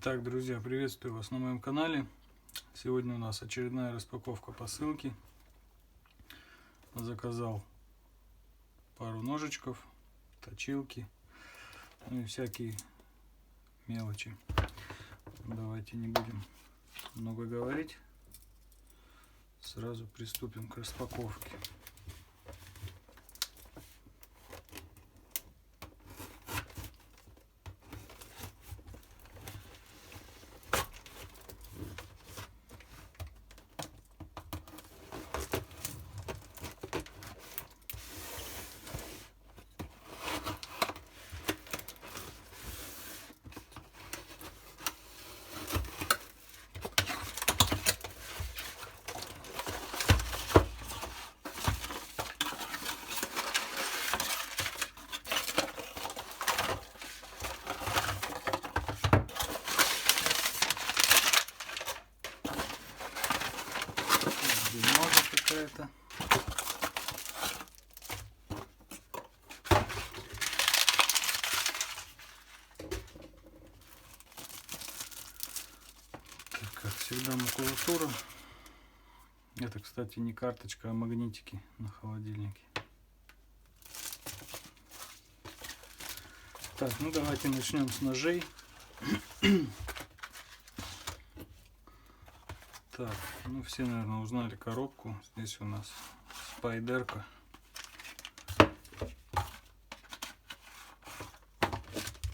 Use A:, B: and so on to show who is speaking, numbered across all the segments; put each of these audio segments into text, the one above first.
A: Итак, друзья, приветствую вас на моем канале. Сегодня у нас очередная распаковка посылки. Заказал пару ножичков, точилки, ну и всякие мелочи. Давайте не будем много говорить. Сразу приступим к распаковке. Бумага какая-то. Как всегда, макулатура. Это, кстати, не карточка, а магнитики на холодильнике. Так, ну давайте начнем с ножей. Так, ну все, наверное, узнали коробку. Здесь у нас спайдерка.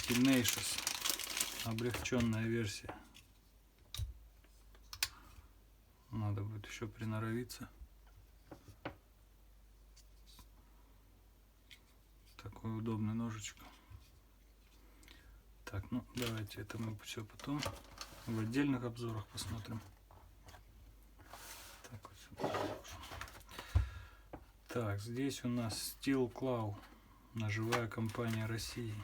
A: Tenacious. Облегченная версия. Надо будет еще приноровиться. Такой удобный ножичек. Так, ну давайте это мы все потом в отдельных обзорах посмотрим. Так, вот сюда. Так, здесь у нас Steel Claw, ножевая компания России.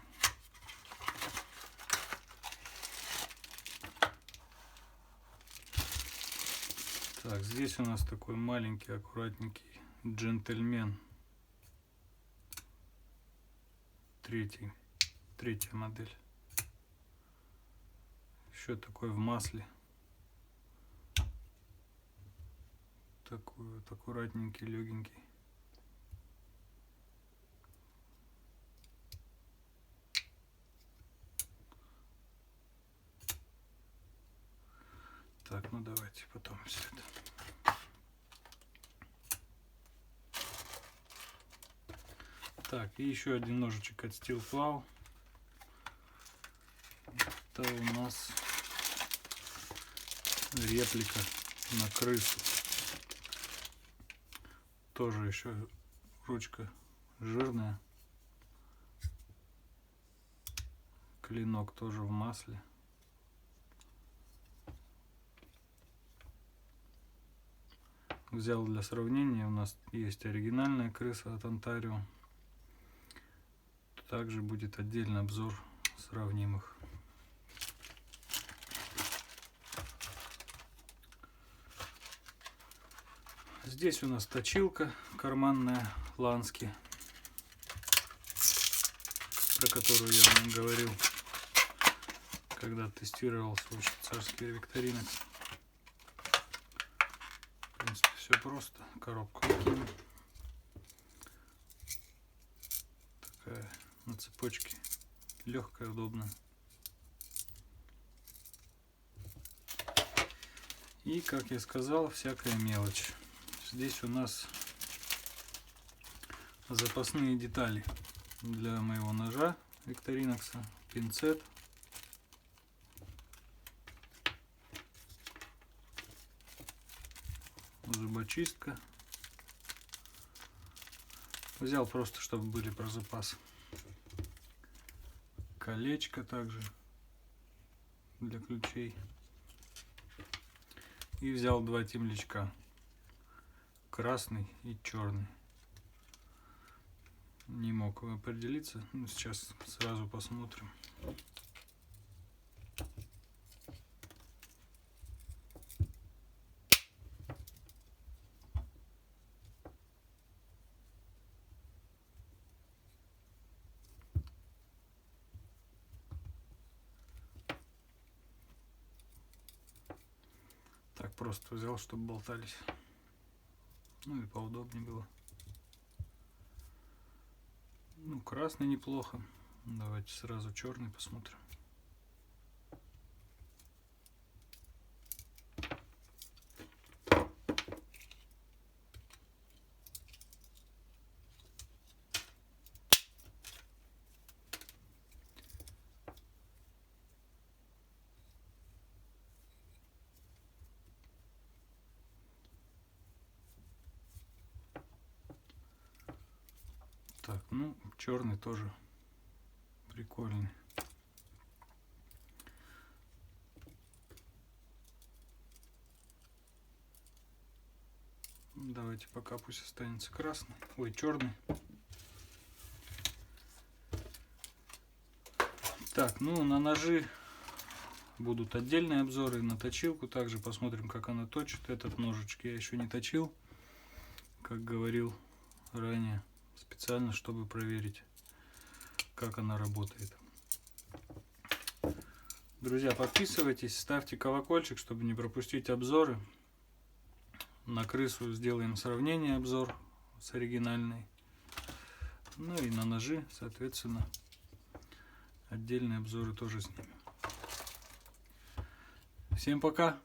A: Так, здесь у нас такой маленький, аккуратненький джентльмен. Третья модель. Еще такой в масле. Такой вот аккуратненький, легенький. Так, ну давайте потом все это. Так, и еще один ножичек от Steel Claw. Это у нас реплика на крысу. Тоже еще ручка жирная. Клинок тоже в масле. Взял для сравнения, у нас есть оригинальная крыса от Ontario. Также будет отдельный обзор сравнимых. Здесь у нас точилка карманная Lansky, про которую я вам говорил, когда тестировал свой швейцарский Victorinox. В принципе, все просто. Коробку выкинем. Такая на цепочке, легкая, удобная. И, как я сказал, всякая мелочь. Здесь у нас запасные детали для моего ножа Victorinox, пинцет, зубочистка. Взял просто, чтобы были про запас. Колечко также для ключей. И взял два темлячка. Красный и черный. Не мог определиться. Ну, сейчас сразу посмотрим. просто взял, чтобы болтались. Ну и поудобнее было. Ну, красный неплохо. Давайте сразу черный посмотрим. Так, ну, черный тоже прикольный. Давайте пока пусть останется красный. Ой, черный. Так, ну на ножи будут отдельные обзоры, на точилку также посмотрим, как она точит. Этот ножичек я еще не точил, как говорил ранее, специально, чтобы проверить, как она работает. Друзья, подписывайтесь, ставьте колокольчик, чтобы не пропустить обзоры. На крысу сделаем сравнение, обзор с оригинальной. Ну и на ножи, соответственно, отдельные обзоры тоже снимем. Всем пока!